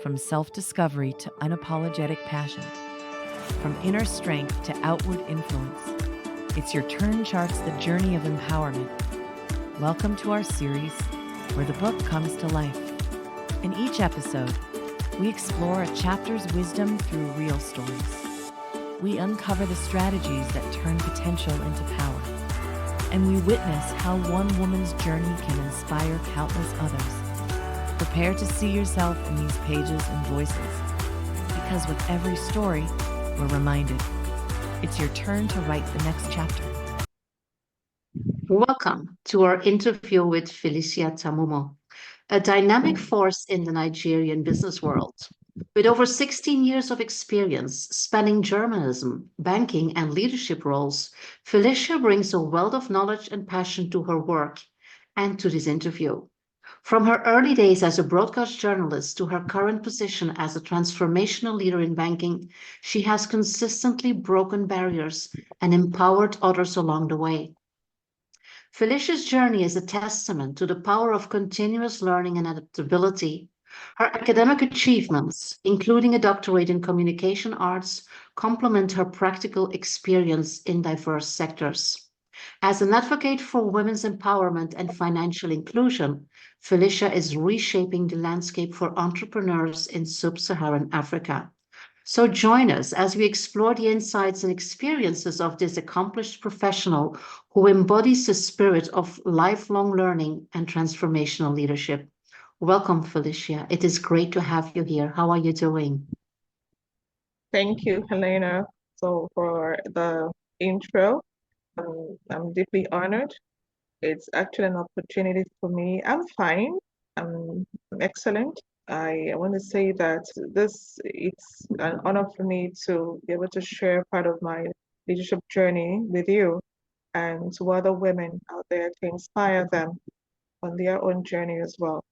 from self-discovery to unapologetic passion, from inner strength to outward influence. It's Your Turn charts the journey of empowerment. Welcome to our series, where the book comes to life. In each episode, we explore a chapter's wisdom through real stories. We uncover the strategies that turn potential into power. And we witness how one woman's journey can inspire countless others. Prepare to see yourself in these pages and voices, because with every story, we're reminded it's your turn to write the next chapter. Welcome to our interview with Felicia Tamuno, a dynamic force in the Nigerian business world. With over 16 years of experience spanning journalism, banking, and leadership roles, Felicia brings a wealth of knowledge and passion to her work and to this interview. From her early days as a broadcast journalist to her current position as a transformational leader in banking, she has consistently broken barriers and empowered others along the way. Felicia's journey is a testament to the power of continuous learning and adaptability. Her academic achievements, including a doctorate in communication arts, complement her practical experience in diverse sectors. As an advocate for women's empowerment and financial inclusion, Felicia is reshaping the landscape for entrepreneurs in sub-Saharan Africa. So join us as we explore the insights and experiences of this accomplished professional who embodies the spirit of lifelong learning and transformational leadership. Welcome, Felicia. It is great to have you here. How are you doing? Thank you, Helena, for the intro. I'm deeply honored. It's actually an opportunity for me. I'm fine. I'm excellent. I want to say that it's an honor for me to be able to share part of my leadership journey with you and to other women out there to inspire them on their own journey as well.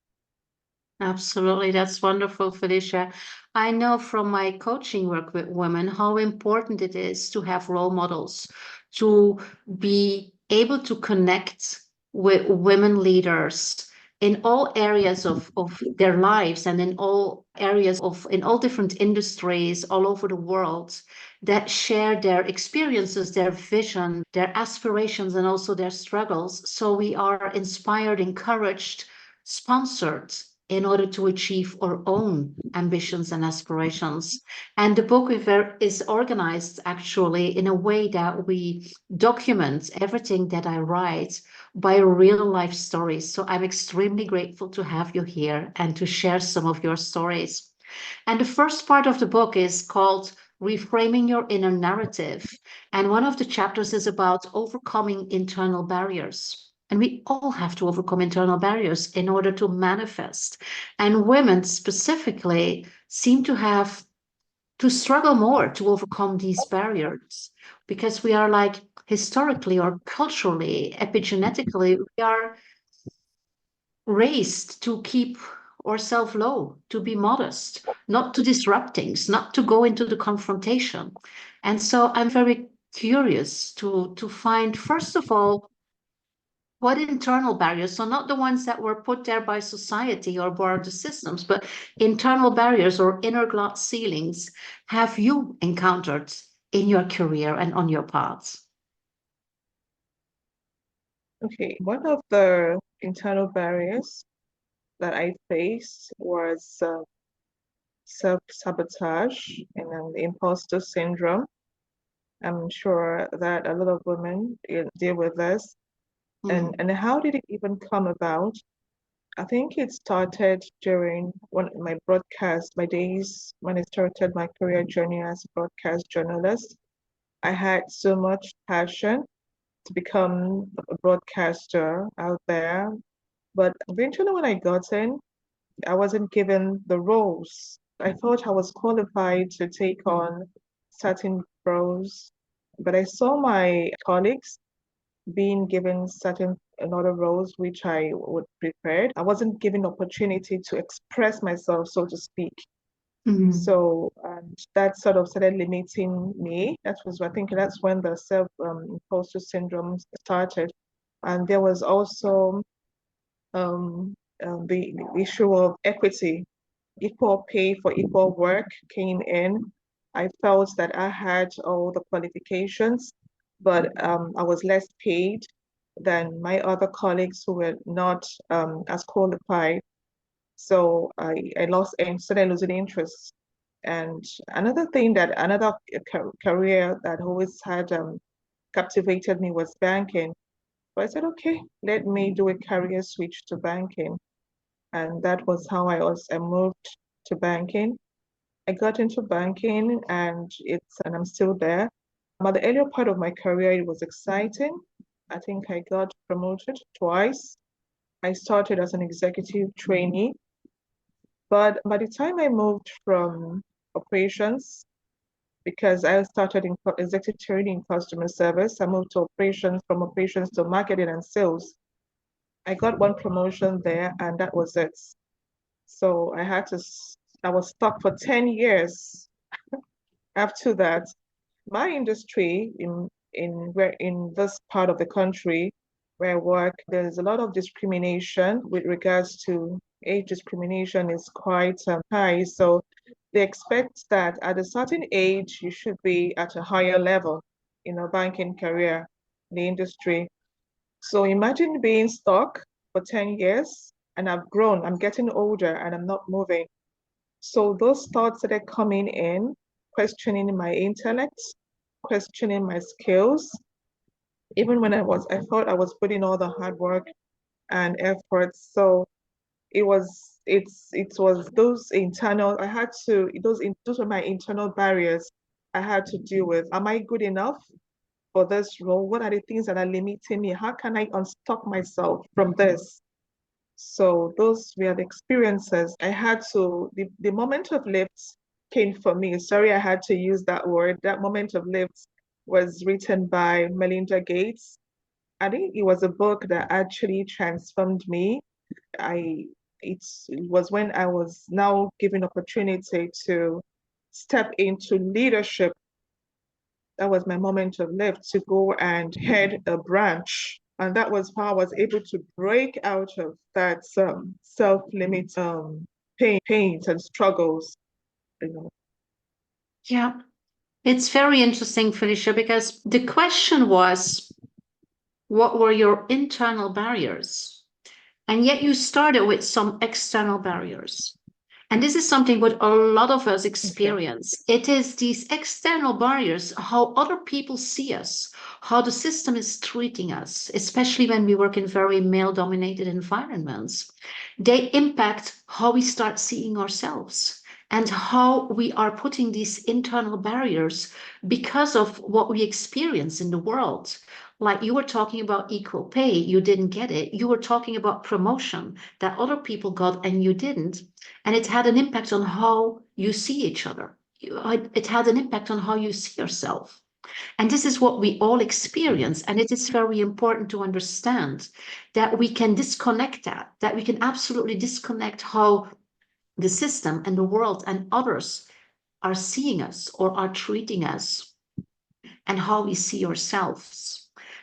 Absolutely. That's wonderful, Felicia. I know from my coaching work with women how important it is to have role models, to be able to connect with women leaders in all areas of their lives and in all areas in all different industries all over the world that share their experiences, their vision, their aspirations, and also their struggles. So we are inspired, encouraged, sponsored in order to achieve our own ambitions and aspirations. And the book is organized actually in a way that we document everything that I write by real life stories. So I'm extremely grateful to have you here and to share some of your stories. And the first part of the book is called Reframing Your Inner Narrative. And one of the chapters is about overcoming internal barriers. And we all have to overcome internal barriers in order to manifest. And women specifically seem to have to struggle more to overcome these barriers because we are like historically or culturally, epigenetically, we are raised to keep ourselves low, to be modest, not to disrupt things, not to go into the confrontation. And so I'm very curious to find, first of all, what internal barriers, so not the ones that were put there by society or by the systems, but internal barriers or inner glass ceilings have you encountered in your career and on your paths? Okay, one of the internal barriers that I faced was self-sabotage and the imposter syndrome. I'm sure that a lot of women deal with this. And how did it even come about? I think it started during one of my days when I started my career journey as a broadcast journalist. I had so much passion to become a broadcaster out there, but eventually when I got in, I wasn't given the roles. I thought I was qualified to take on certain roles, but I saw my colleagues being given certain other roles which I would prefer. I wasn't given opportunity to express myself, so to speak. So that sort of started limiting me. I think that's when the self-imposter syndrome started. And there was also the issue of equity. equal pay for equal work came in. I felt that I had all the qualifications, but I was less paid than my other colleagues who were not as qualified. So I lost and started losing interest. And another career that always had captivated me was banking. So I said, okay, let me do a career switch to banking. And that was how I moved to banking. I got into banking and I'm still there. At the earlier part of my career, it was exciting. I think I got promoted twice. I started as an executive trainee, but by the time I moved from operations, because I started in executive training in customer service, I moved to operations, from operations to marketing and sales. I got one promotion there, and that was it. So I was stuck for 10 years after that. My industry in this part of the country where I work, there's a lot of discrimination with regards to age. Discrimination is quite high. So they expect that at a certain age, you should be at a higher level in a banking career in the industry. So imagine being stuck for 10 years and I've grown, I'm getting older and I'm not moving. So those thoughts started coming in, questioning my intellect, questioning my skills. Even when I thought I was putting all the hard work and effort. So it was those internal, I had to, those were my internal barriers I had to deal with. Am I good enough for this role? What are the things that are limiting me? How can I unstuck myself from this? So those were the experiences. The moment of lift came for me. Sorry, I had to use that word. That moment of lift was written by Melinda Gates. I think it was a book that actually transformed me. I it was when I was now given opportunity to step into leadership. That was my moment of lift, to go and head a branch. And that was how I was able to break out of that self-limit pains and struggles. You know. Yeah, it's very interesting, Felicia, because the question was, what were your internal barriers? And yet you started with some external barriers. And this is something what a lot of us experience. It is these external barriers, how other people see us, how the system is treating us, especially when we work in very male-dominated environments. They impact how we start seeing ourselves and how we are putting these internal barriers because of what we experience in the world. Like you were talking about equal pay, you didn't get it. You were talking about promotion that other people got and you didn't. And it had an impact on how you see each other. It had an impact on how you see yourself. And this is what we all experience. And it is very important to understand that we can disconnect that we can absolutely disconnect how the system and the world and others are seeing us or are treating us and how we see ourselves.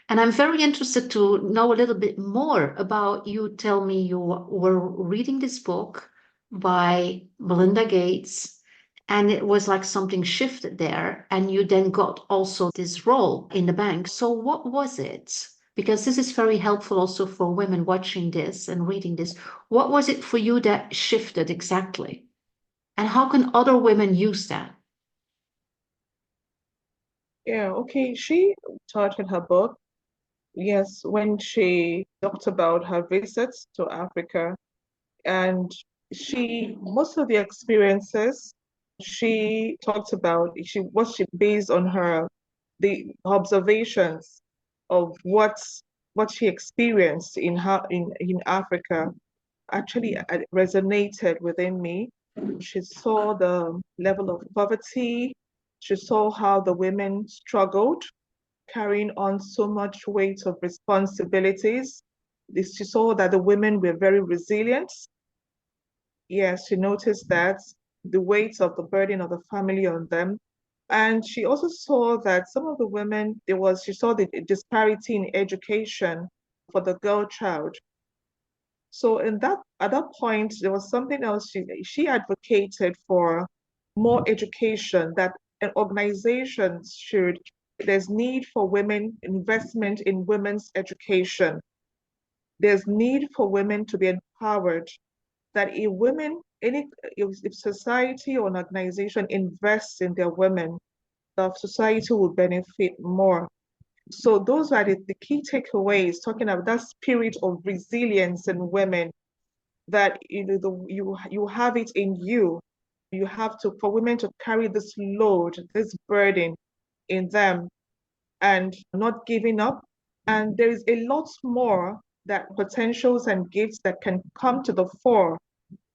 And I'm very interested to know a little bit more about you. Tell me, you were reading this book by Melinda Gates, and it was like something shifted there, and you then got also this role in the bank. So, what was it? Because this is very helpful also for women watching this and reading this. What was it for you that shifted exactly? And how can other women use that? Yeah, okay. She taught in her book, yes, when she talked about her visits to Africa, and most of the experiences she talked about, she based on the observations of what she experienced in Africa. Actually, resonated within me. She saw the level of poverty. She saw how the women struggled, carrying on so much weight of responsibilities. She saw that the women were very resilient. Yes, she noticed that the weight of the burden of the family on them. And she also saw that some of the women, she saw the disparity in education for the girl child. So at that point, there was something else she advocated for more education, that an organization should, there's need for women, investment in women's education. There's need for women to be empowered, that if women, if society or an organization invests in their women, the society will benefit more. So those are the key takeaways, talking about that spirit of resilience in women, that you have it in you. You have to, for women to carry this load, this burden in them, and not giving up. And there is a lot more that potentials and gifts that can come to the fore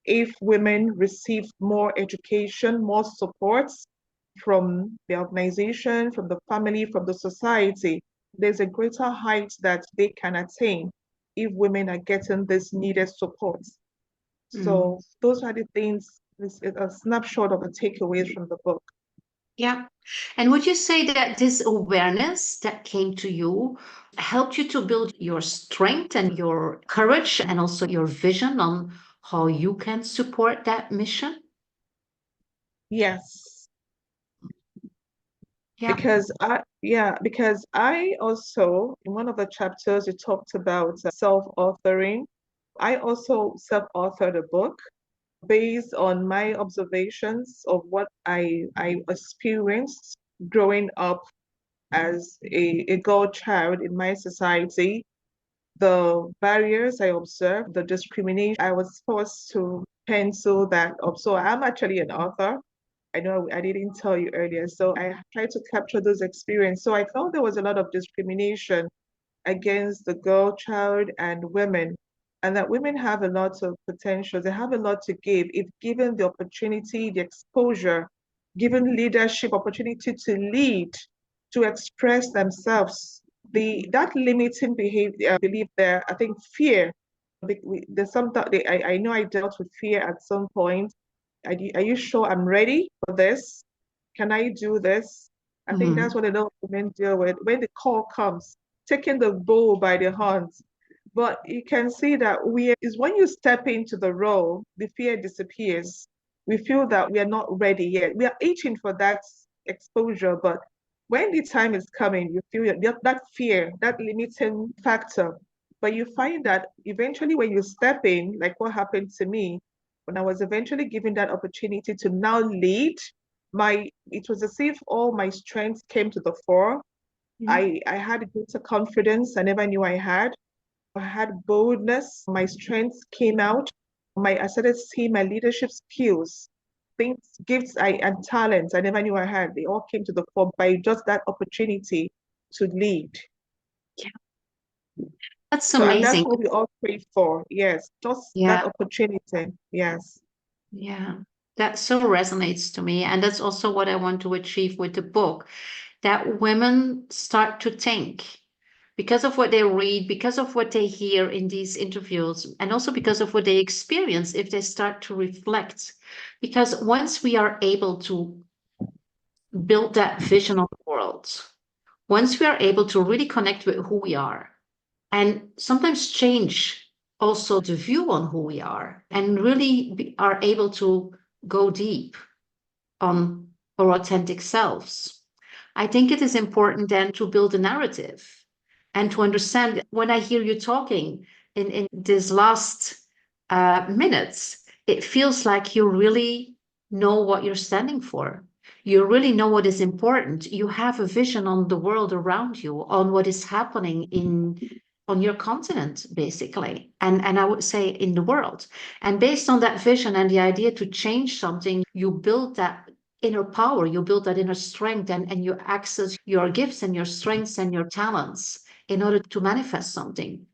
if women receive more education, more support from the organization, from the family, from the society. There's a greater height that they can attain if women are getting this needed support. So those are the things, this is a snapshot of the takeaways from the book. Yeah. And would you say that this awareness that came to you helped you to build your strength and your courage and also your vision on how you can support that mission? Yes, Yeah. because I also, in one of the chapters, you talked about self-authoring. I also self-authored a book based on my observations of what I experienced growing up as a girl child in my society, the barriers I observed, the discrimination I was forced to pencil that up. So I'm actually an author. I know I didn't tell you earlier. So I tried to capture those experiences. So I felt there was a lot of discrimination against the girl child and women, and that women have a lot of potential. They have a lot to give if given the opportunity, the exposure, given leadership, opportunity to lead, to express themselves. That limiting behavior, belief there, I think fear. There's some I know I dealt with fear at some point. Are you sure I'm ready for this? Can I do this? I think that's what a lot of women deal with when the call comes, taking the bull by the horns. But you can see that is when you step into the role, the fear disappears. We feel that we are not ready yet. We are itching for that exposure, but when the time is coming, you feel that fear, that limiting factor. But you find that eventually when you step in, like what happened to me, when I was eventually given that opportunity to now lead, it was as if all my strengths came to the fore. I had greater confidence I never knew I had. I had boldness. My strengths came out. I started seeing my leadership skills, things, gifts and talents I never knew I had. They all came to the fore by just that opportunity to lead. That's So, and that's amazing. what we all pray for. Yes, just that Yeah. opportunity. Yes. Yeah. That so resonates to me. And that's also what I want to achieve with the book, that women start to think because of what they read, because of what they hear in these interviews, and also because of what they experience, if they start to reflect. Because once we are able to build that vision of the world, once we are able to really connect with who we are, and sometimes change also the view on who we are, and really are able to go deep on our authentic selves, I think it is important then to build a narrative and to understand. When I hear you talking in these last minutes, it feels like you really know what you're standing for. You really know what is important. You have a vision on the world around you, on what is happening on your continent, basically, and I would say in the world. And based on that vision and the idea to change something, you build that inner power, you build that inner strength, and you access your gifts and your strengths and your talents in order to manifest something.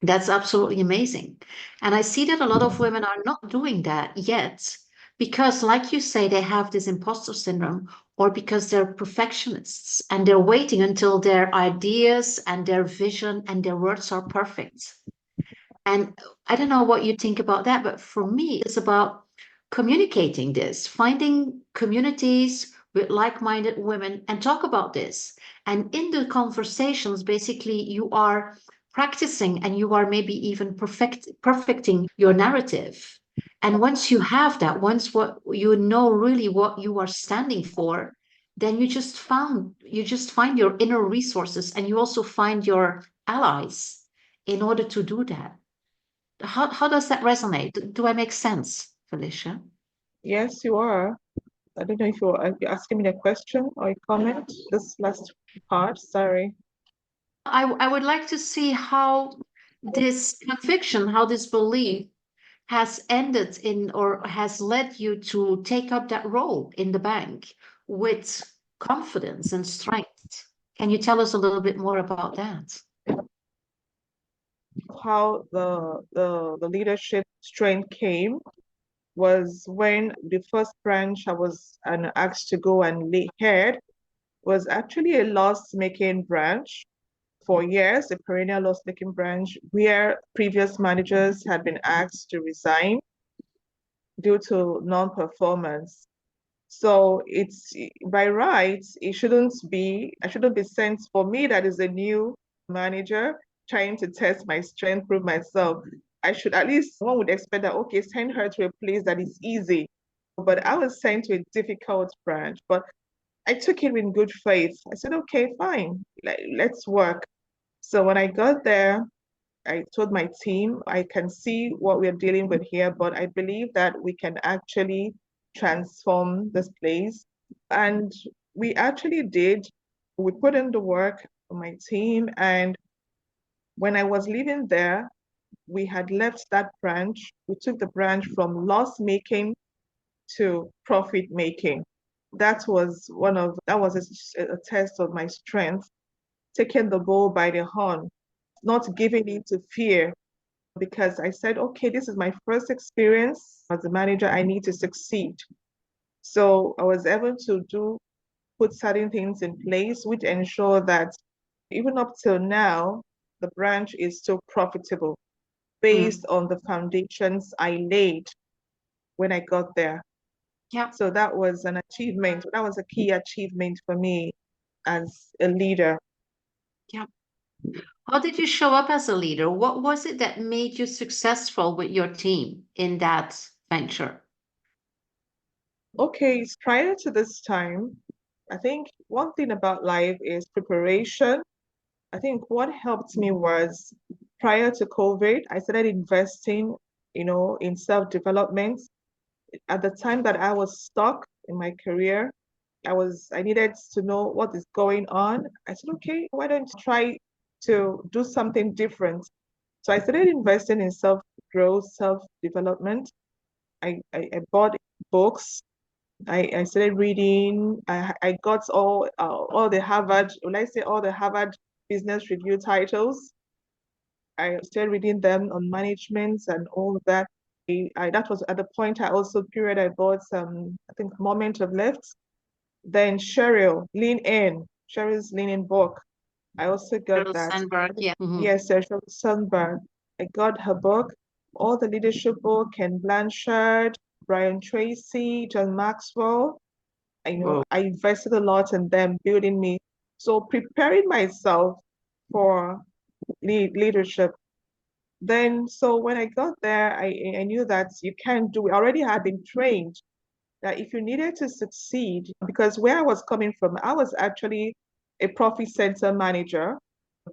That's absolutely amazing. And I see that a lot of women are not doing that yet because, like you say, they have this imposter syndrome, or because they're perfectionists and they're waiting until their ideas and their vision and their words are perfect. And I don't know what you think about that, but for me, it's about communicating this, finding communities with like-minded women and talk about this. And in the conversations, basically, you are practicing and you are maybe even perfecting your narrative. And once you have that, once what you know really what you are standing for, then you just find your inner resources and you also find your allies in order to do that. How does that resonate? Do I make sense, Felicia? Yes, you are. I don't know if you're asking me a question or a comment. This last part, sorry. I would like to see how this conviction, how this belief has ended in or has led you to take up that role in the bank with confidence and strength. Can you tell us a little bit more about that? How the leadership strength came was when the first branch I was asked to go and head was actually a loss-making branch for years, a perennial loss-making branch where previous managers had been asked to resign due to non-performance. So it's by rights, I shouldn't be sent for me that is a new manager trying to test my strength, prove myself. I should at least, one would expect that, okay, send her to a place that is easy. But I was sent to a difficult branch, but I took it in good faith. I said, okay, fine, let's work. So when I got there, I told my team, I can see what we're dealing with here, but I believe that we can actually transform this place. And we actually did. We put in the work for my team. And when I was leaving there, we had left that branch. We took the branch from loss making to profit making. That was a test of my strength, taking the bull by the horn, not giving in to fear, because I said, okay, this is my first experience as a manager. I need to succeed. So I was able to put certain things in place which ensure that even up till now, the branch is still profitable based on the foundations I laid when I got there. Yeah. So that was an achievement. That was a key achievement for me as a leader. Yeah. How did you show up as a leader? What was it that made you successful with your team in that venture? Okay, prior to this time, I think one thing about life is preparation. I think what helped me was prior to COVID, I started investing, in self-development. At the time that I was stuck in my career, I needed to know what is going on. I said, okay, why don't you try to do something different? So I started investing in self-growth, self-development. I bought books. I started reading. I got all the Harvard, when I say all the Harvard Business Review titles. I started reading them on management and all of that. That was at the point I bought some, I think, Moment of Left. Then Cheryl's Lean In book. I also got Sheryl that. Sandberg, yeah. Yes, Sheryl Sandberg. I got her book, all the leadership book, Ken Blanchard, Brian Tracy, John Maxwell. Whoa. I invested a lot in them, building me. So preparing myself for leadership. Then, so when I got there, I knew that I already had been trained that if you needed to succeed, because where I was coming from, I was actually a profit center manager,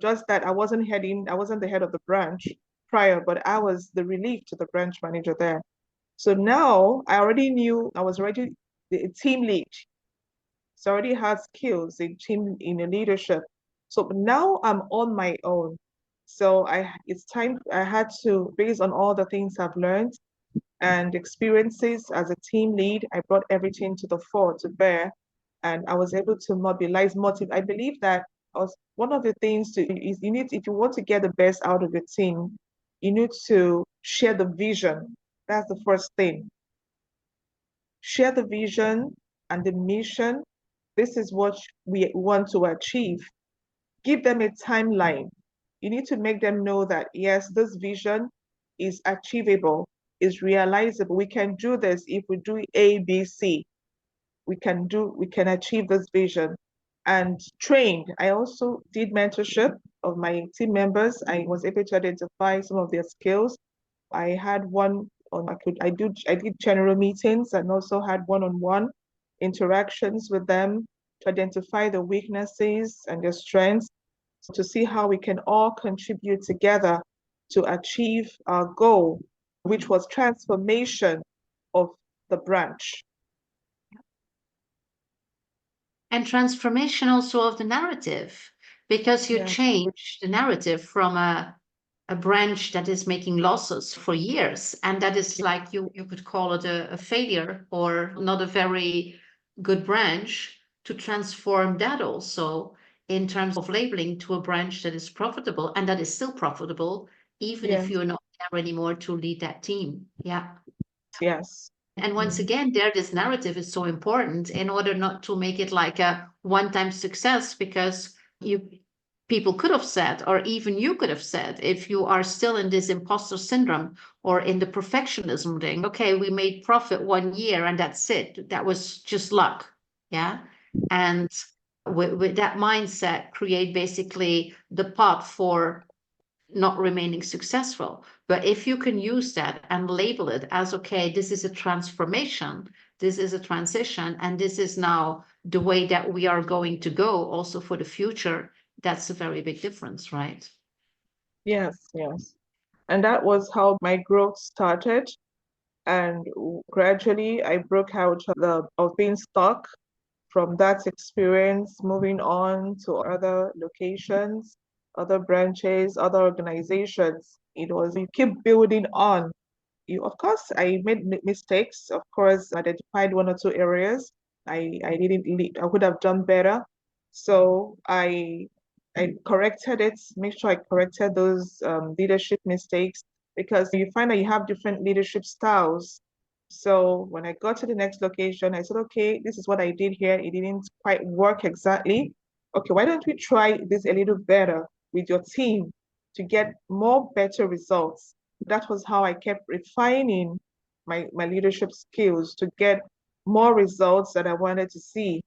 just that I wasn't the head of the branch prior, but I was the relief to the branch manager there. So now I already knew I was already the team lead. So I already had skills in leadership. So now I'm on my own. So it's time I had to, based on all the things I've learned and experiences as a team lead, I brought everything to the fore to bear, and I was able to motivate. I believe that one of the things is if you want to get the best out of your team, you need to share the vision. That's the first thing. Share the vision and the mission. This is what we want to achieve. Give them a timeline. You need to make them know that, yes, this vision is achievable, is realizable. We can do this if we do A, B, C. We can achieve this vision. and trained. I also did mentorship of my team members. I was able to identify some of their skills. I had one on I did general meetings and also had one-on-one interactions with them to identify the weaknesses and their strengths, to see how we can all contribute together to achieve our goal, which was transformation of the branch. And transformation also of the narrative, because you Yeah. change the narrative from a branch that is making losses for years, and that is like you could call it a failure or not a very good branch, to transform that also in terms of labeling to a branch that is profitable and that is still profitable, even if Yes. you're not there anymore to lead that team. Yeah. Yes. And once again, there, this narrative is so important in order not to make it like a one-time success, because people could have said, or even you could have said, if you are still in this imposter syndrome or in the perfectionism thing, okay, we made profit 1 year and that's it. That was just luck. Yeah. And with that mindset, create basically the path for not remaining successful. But if you can use that and label it as, okay, this is a transformation, this is a transition, and this is now the way that we are going to go also for the future, that's a very big difference, right? Yes, yes. And that was how my growth started. And gradually I broke out of being stuck. From that experience, moving on to other locations, other branches, other organizations. It was, you keep building on. Of course, I made mistakes. Of course, identified one or two areas I didn't lead. I would have done better. So I corrected it, make sure I corrected those leadership mistakes, because you find that you have different leadership styles. So when I got to the next location, I said, okay, this is what I did here. It didn't quite work exactly. Okay, why don't we try this a little better with your team to get more better results? That was how I kept refining my leadership skills to get more results that I wanted to see.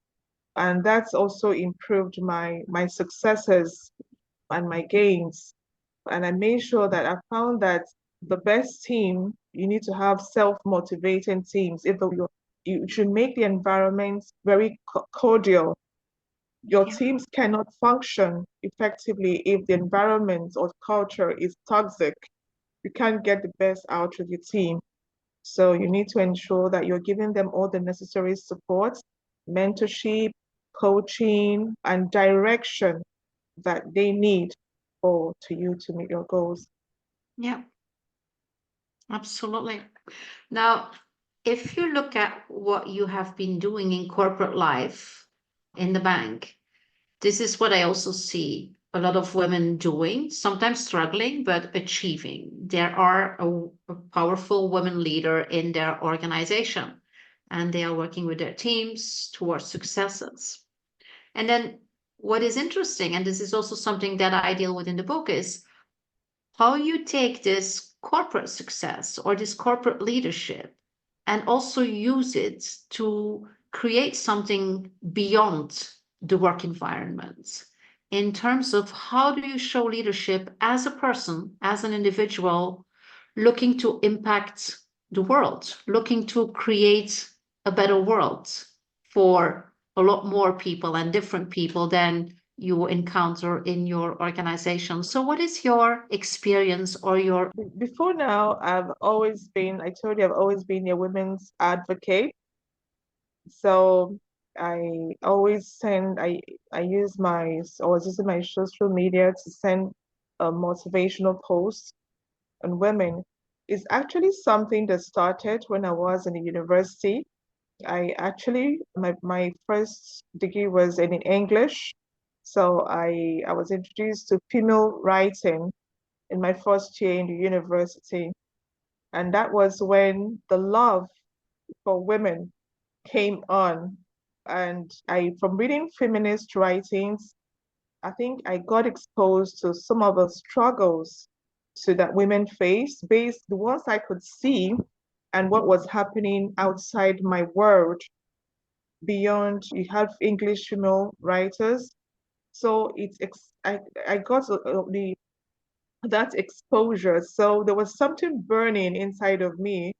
And that's also improved my successes and my gains. And I made sure that I found that the best team, you need to have self-motivating teams. You should make the environment very cordial. Your Yeah. teams cannot function effectively if the environment or culture is toxic. You can't get the best out of your team. So you need to ensure that you're giving them all the necessary support, mentorship, coaching, and direction that they need to you to meet your goals. Yeah, absolutely. Now, if you look at what you have been doing in corporate life in the bank, this is what I also see a lot of women doing, sometimes struggling, but achieving. There are a powerful women leader in their organization, and they are working with their teams towards successes. And then what is interesting, and this is also something that I deal with in the book, is how you take this corporate success or this corporate leadership and also use it to create something beyond the work environment, in terms of how do you show leadership as a person, as an individual, looking to impact the world, looking to create a better world for a lot more people and different people than you encounter in your organization. So what is your experience or your... Before now, I told you, I've always been a women's advocate. So I was using my social media to send a motivational post on women. It's actually something that started when I was in the university. My first degree was in English. So I was introduced to female writing in my first year in the university. And that was when the love for women came on. And from reading feminist writings, I think I got exposed to some of the struggles that women face, based the ones I could see and what was happening outside my world. beyond, you have English female writers. So I got the that exposure. So there was something burning inside of me,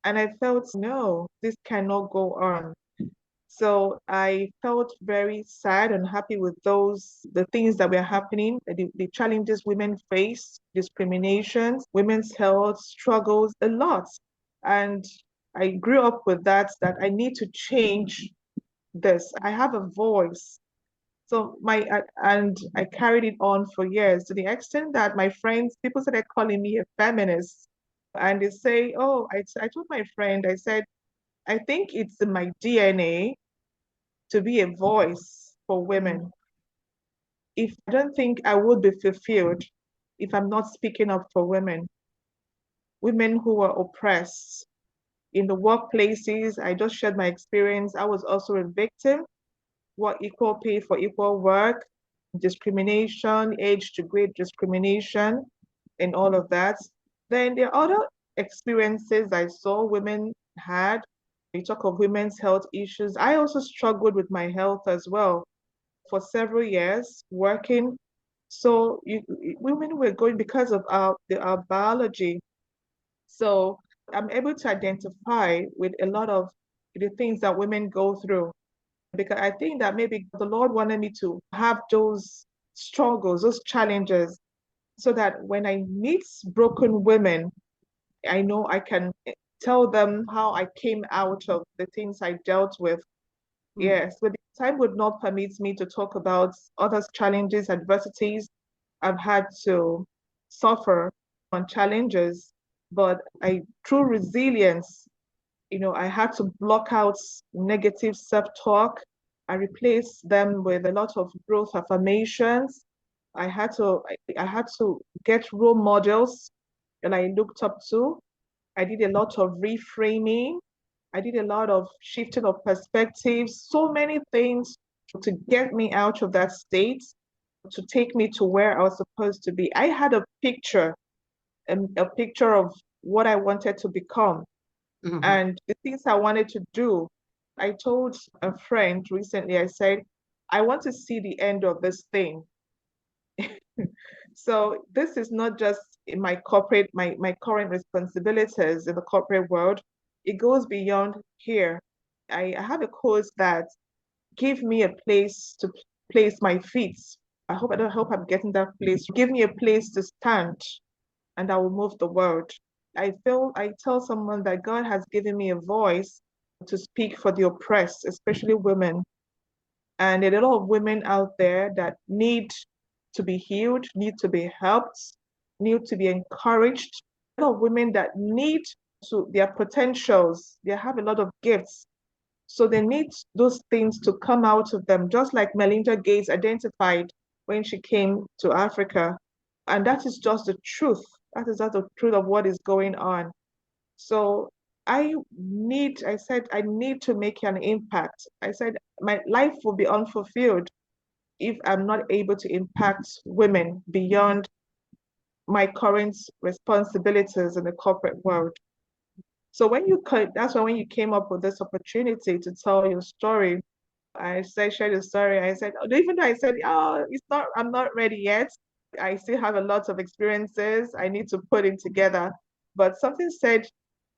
and I felt, no, this cannot go on. So I felt very sad and happy with the things that were happening, the challenges women face, discriminations, women's health struggles, a lot. And I grew up with that I need to change this. I have a voice. So and I carried it on for years to the extent that my friends, people started calling me a feminist. And they say, oh, I told my friend, I said, I think it's in my DNA to be a voice for women. If I don't think I would be fulfilled if I'm not speaking up for women who are oppressed in the workplaces. I just shared my experience. I was also a victim. What equal pay for equal work, discrimination, age to grade discrimination, and all of that. Then there are other experiences I saw women had. You talk of women's health issues. I also struggled with my health as well for several years working. So women were going because of our biology. So I'm able to identify with a lot of the things that women go through because I think that maybe the Lord wanted me to have those struggles, those challenges, so that when I meet broken women, I know I can tell them how I came out of the things I dealt with. Yes, but the time would not permit me to talk about other challenges, adversities I've had to suffer on challenges, but through resilience, I had to block out negative self-talk. I replaced them with a lot of growth affirmations. I had to get role models that I looked up to. I did a lot of reframing. I did a lot of shifting of perspectives, so many things to get me out of that state, to take me to where I was supposed to be. I had a picture of what I wanted to become and the things I wanted to do. I told a friend recently, I said, I want to see the end of this thing. So this is not just in my current responsibilities in the corporate world. It goes beyond here. I have a course that give me a place to place my feet. I hope I'm getting that place. Give me a place to stand and I will move the world. I tell someone that God has given me a voice to speak for the oppressed, especially women. And there are a lot of women out there that need to be healed, need to be helped, need to be encouraged. A lot of women that need to their potentials, they have a lot of gifts. So they need those things to come out of them, just like Melinda Gates identified when she came to Africa. And that is just the truth. That is just the truth of what is going on. So I said, I need to make an impact. I said, my life will be unfulfilled if I'm not able to impact women beyond my current responsibilities in the corporate world. So that's why when you came up with this opportunity to tell your story, share the story. I said, even though I said, oh, I'm not ready yet. I still have a lot of experiences I need to put in together. But something said,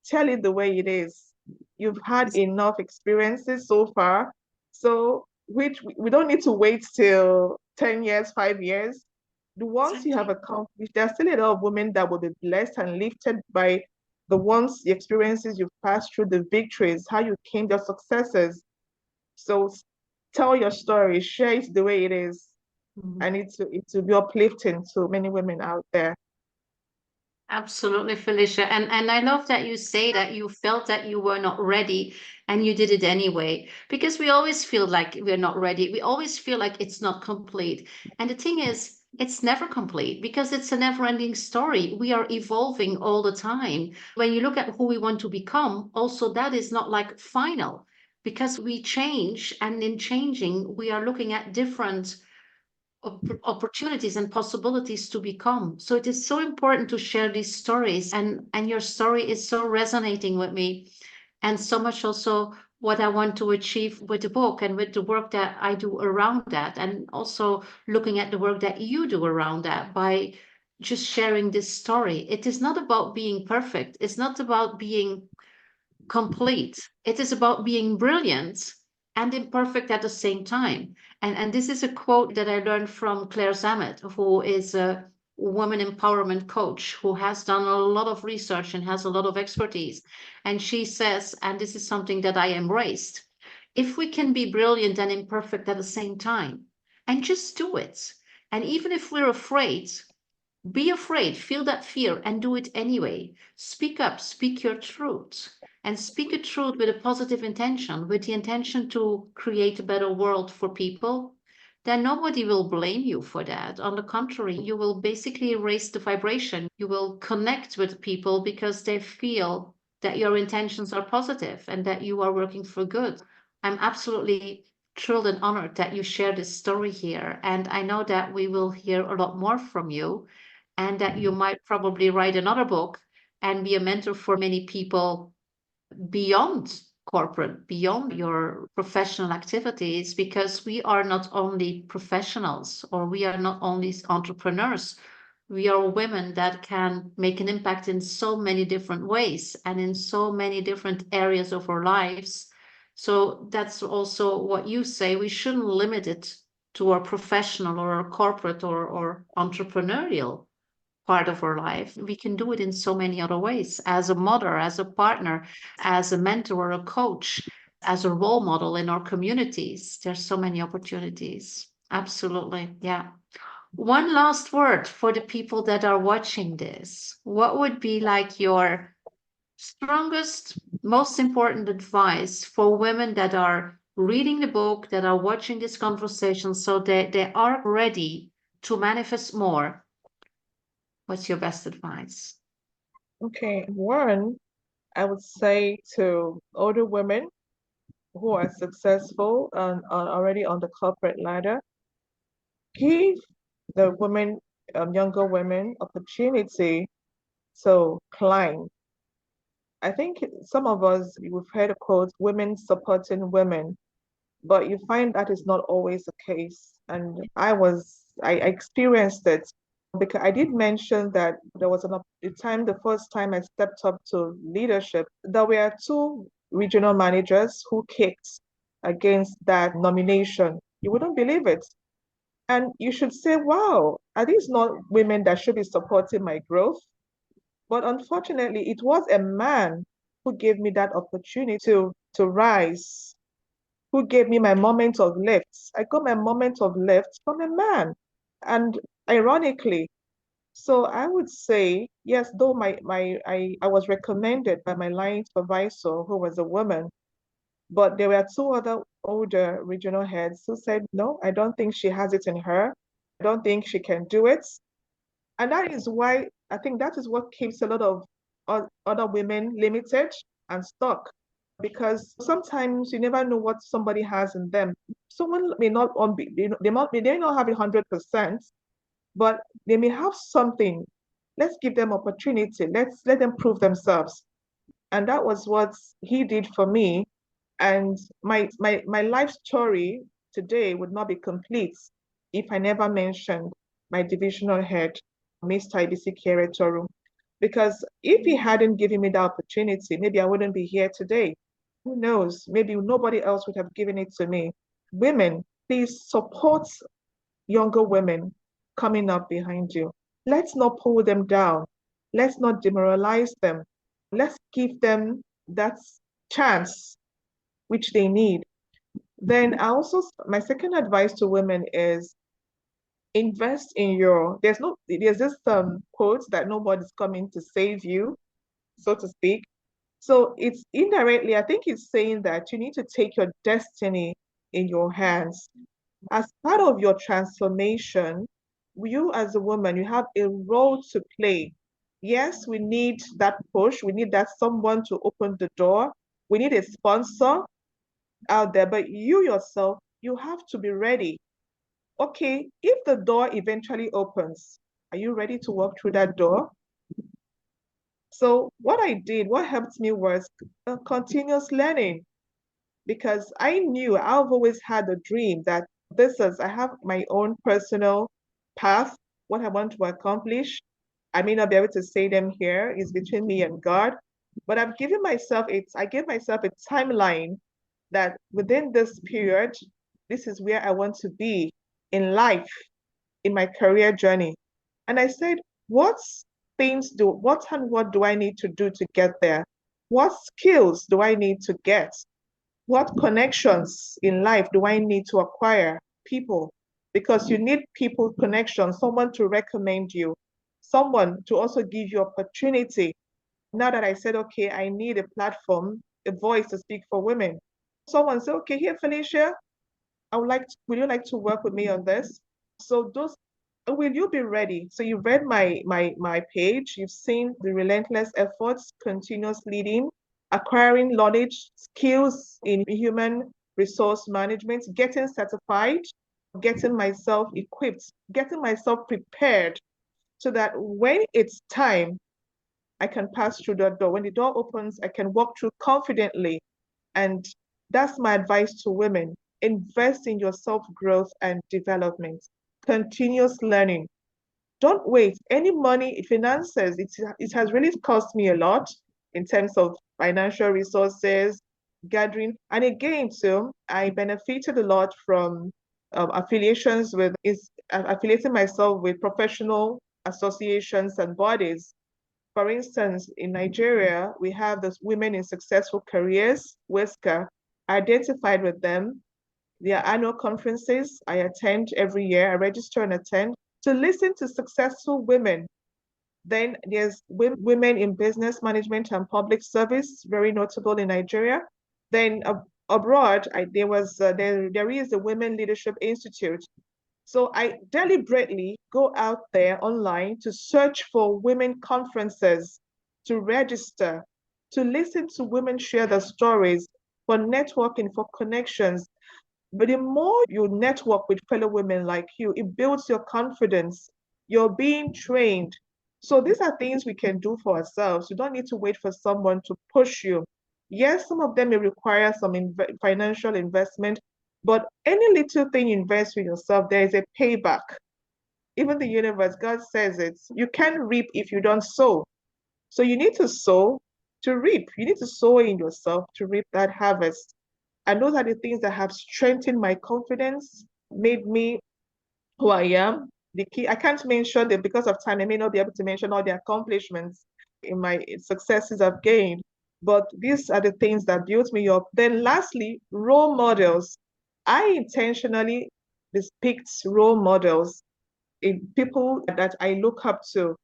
tell it the way it is. You've had enough experiences so far. So which we don't need to wait till 10 years, 5 years. The ones you have accomplished, there are still a lot of women that will be blessed and lifted by the experiences you've passed through, the victories, how you came, the successes. So tell your story, share it the way it is. And it will be uplifting to many women out there. Absolutely, Felicia. And I love that you say that you felt that you were not ready and you did it anyway. Because we always feel like we're not ready. We always feel like it's not complete. And the thing is, it's never complete because it's a never-ending story. We are evolving all the time. When you look at who we want to become, also that is not like final because we change, and in changing, we are looking at different opportunities and possibilities to become. So it is so important to share these stories, and your story is so resonating with me, and so much also what I want to achieve with the book and with the work that I do around that, and also looking at the work that you do around that by just sharing this story. It is not about being perfect. It's not about being complete. It is about being brilliant and imperfect at the same time. And this is a quote that I learned from Claire Zamet, who is a woman empowerment coach who has done a lot of research and has a lot of expertise. And she says, and this is something that I embraced, if we can be brilliant and imperfect at the same time, and just do it. And even if we're afraid, be afraid, feel that fear, and do it anyway. Speak up, speak your truth, and speak a truth with a positive intention, with the intention to create a better world for people. Then nobody will blame you for that. On the contrary, you will basically raise the vibration. You will connect with people because they feel that your intentions are positive and that you are working for good. I'm absolutely thrilled and honored that you share this story here. And I know that we will hear a lot more from you and that you might probably write another book and be a mentor for many people beyond corporate, beyond your professional activities, because we are not only professionals or we are not only entrepreneurs. We are women that can make an impact in so many different ways and in so many different areas of our lives. So that's also what you say. We shouldn't limit it to our professional or our corporate or entrepreneurial part of our life. We can do it in so many other ways as a mother, as a partner, as a mentor or a coach, as a role model in our communities. There's so many opportunities. Absolutely. Yeah. One last word for the people that are watching this. What would be like your strongest, most important advice for women that are reading the book, that are watching this conversation, so that they are ready to manifest more? What's your best advice? Okay, one, I would say to older women who are successful and are already on the corporate ladder, give the women, younger women, opportunity to climb. I think some of us, we've heard a quote, women supporting women, but you find that is not always the case. And I experienced it because I did mention that there was the first time I stepped up to leadership, there were two regional managers who kicked against that nomination. You wouldn't believe it. And you should say, wow, are these not women that should be supporting my growth? But unfortunately, it was a man who gave me that opportunity to rise, who gave me my moment of lift. I got my moment of lift from a man. And ironically, so I would say, yes, though I was recommended by my line supervisor, who was a woman, but there were two other older regional heads who said, no, I don't think she has it in her. I don't think she can do it. And that is why I think that is what keeps a lot of other women limited and stuck. Because sometimes you never know what somebody has in them. Someone may not be, they may not have 100%, but they may have something. Let's give them opportunity. Let's let them prove themselves. And that was what he did for me. And my life story today would not be complete if I never mentioned my divisional head, Mr. Ibisi Kere. Because if he hadn't given me the opportunity, maybe I wouldn't be here today. Who knows? Maybe nobody else would have given it to me. Women, please support younger women coming up behind you. Let's not pull them down. Let's not demoralize them. Let's give them that chance which they need. Then my second advice to women is invest in there's this quote that nobody's coming to save you, so to speak. So it's indirectly, I think it's saying that you need to take your destiny in your hands. As part of your transformation, you as a woman, you have a role to play. Yes, we need that push. We need that someone to open the door. We need a sponsor out there, but you yourself, you have to be ready. Okay, if the door eventually opens, are you ready to walk through that door? So what helped me was continuous learning. because I've always had a dream that I have my own personal path, what I want to accomplish. I may not be able to say them here, it's between me and God, but I gave myself a timeline that within this period, this is where I want to be in life, in my career journey. And I said, what do I need to do to get there? What skills do I need to get? What connections in life do I need to acquire? People, because you need people connections, someone to recommend you, someone to also give you opportunity. Now that I said, okay, I need a platform, a voice to speak for women. Someone said, okay, here, Felicia, would you like to work with me on this? So will you be ready? So you've read my page, you've seen the relentless efforts, continuous leading, acquiring knowledge, skills in human resource management, getting certified, getting myself equipped, getting myself prepared so that when it's time, I can pass through that door. When the door opens, I can walk through confidently. And that's my advice to women. Invest in your self-growth and development. Continuous learning. Don't wait. Any money, finances, it has really cost me a lot in terms of financial resources, gathering. And again, too, I benefited a lot from affiliating myself with professional associations and bodies. For instance, in Nigeria, we have this Women in Successful Careers, WISCA. I identified with them. Their annual conferences I attend every year. I register and attend to listen to successful women. Then there's Women in Business Management and Public Service, very notable in Nigeria. Then abroad, there is the Women Leadership Institute. So I deliberately go out there online to search for women conferences, to register, to listen to women share their stories, for networking, for connections. But the more you network with fellow women like you, it builds your confidence. You're being trained. So these are things we can do for ourselves. You don't need to wait for someone to push you. Yes, some of them may require some financial investment, but any little thing you invest with yourself, there is a payback. Even the universe, God says it. You can't reap if you don't sow. So you need to sow to reap. You need to sow in yourself to reap that harvest. And those are the things that have strengthened my confidence, made me who I am. The key, I can't mention that because of time, I may not be able to mention all the accomplishments in my successes I've gained, but these are the things that built me up. Then lastly, role models. I intentionally picked role models in people that I look up to.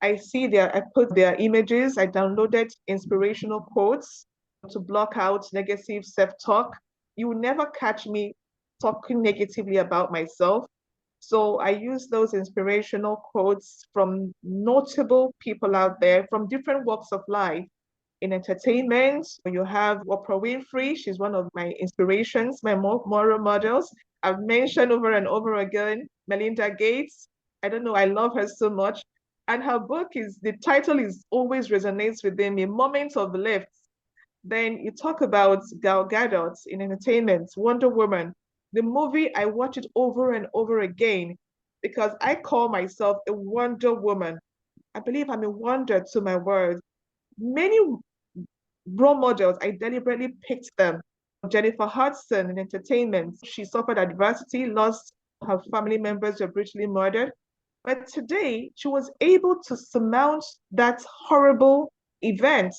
I put their images, I downloaded inspirational quotes to block out negative self-talk. You will never catch me talking negatively about myself. So I use those inspirational quotes from notable people out there from different walks of life. In entertainment, you have Oprah Winfrey. She's one of my inspirations, my moral models. I've mentioned over and over again Melinda Gates. I don't know, I love her so much. And her book the title is always resonates within me, Moments of Lift. Then you talk about Gal Gadot in entertainment, Wonder Woman. The movie, I watch it over and over again because I call myself a Wonder Woman. I believe I'm a wonder to my world. Many role models, I deliberately picked them. Jennifer Hudson in entertainment, she suffered adversity, lost her family members were brutally murdered. But today, she was able to surmount that horrible event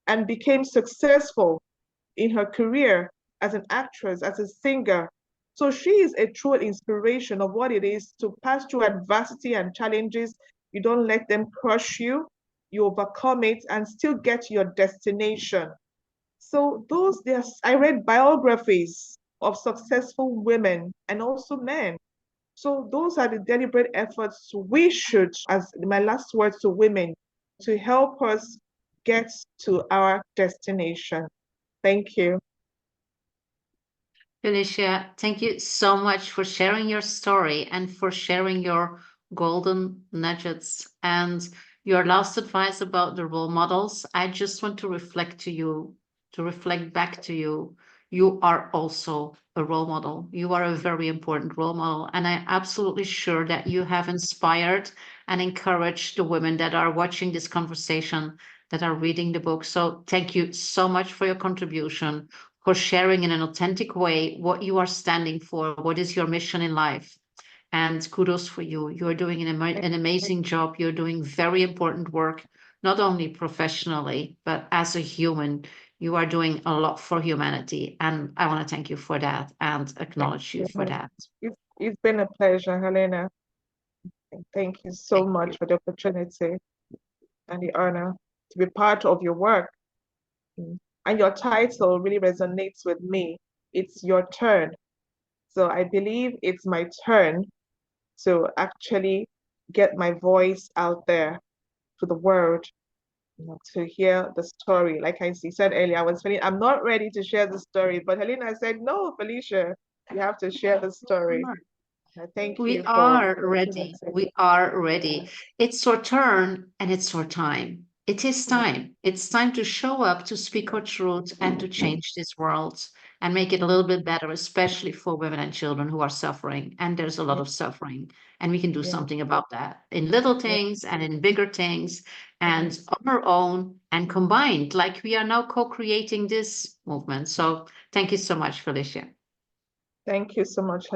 and became successful in her career as an actress, as a singer. So she is a true inspiration of what it is to pass through adversity and challenges. You don't let them crush you, you overcome it and still get to your destination. So I read biographies of successful women and also men. So those are the deliberate efforts we should, as my last words to women, to help us get to our destination. Thank you. Felicia, thank you so much for sharing your story and for sharing your golden nuggets and your last advice about the role models. I just want to reflect back to you. you are also a role model. You are a very important role model. And I'm absolutely sure that you have inspired and encouraged the women that are watching this conversation, that are reading the book. So thank you so much for your contribution, for sharing in an authentic way what you are standing for, what is your mission in life. And kudos for you. You're doing an amazing job. You're doing very important work, not only professionally, but as a human. You are doing a lot for humanity. And I want to thank you for that and acknowledge you for that. It's been a pleasure, Helena. Thank you so Thank much you. for the opportunity and the honor to be part of your work. And your title really resonates with me. It's your turn. So I believe it's my turn to actually get my voice out there to the world, to hear the story. Like said earlier, I'm not ready to share the story, but Helena said, no, Felicia, you have to share the story. Thank We you for are the ready. opportunity. We are ready. It's your turn and it's your time. It is time. It's time to show up, to speak our truth, and to change this world and make it a little bit better, especially for women and children who are suffering. And there's a lot of suffering, and we can do Yeah. something about that in little Yeah. things and in bigger things and on our own and combined, like we are now co-creating this movement. So thank you so much, Felicia. Thank you so much, Helena.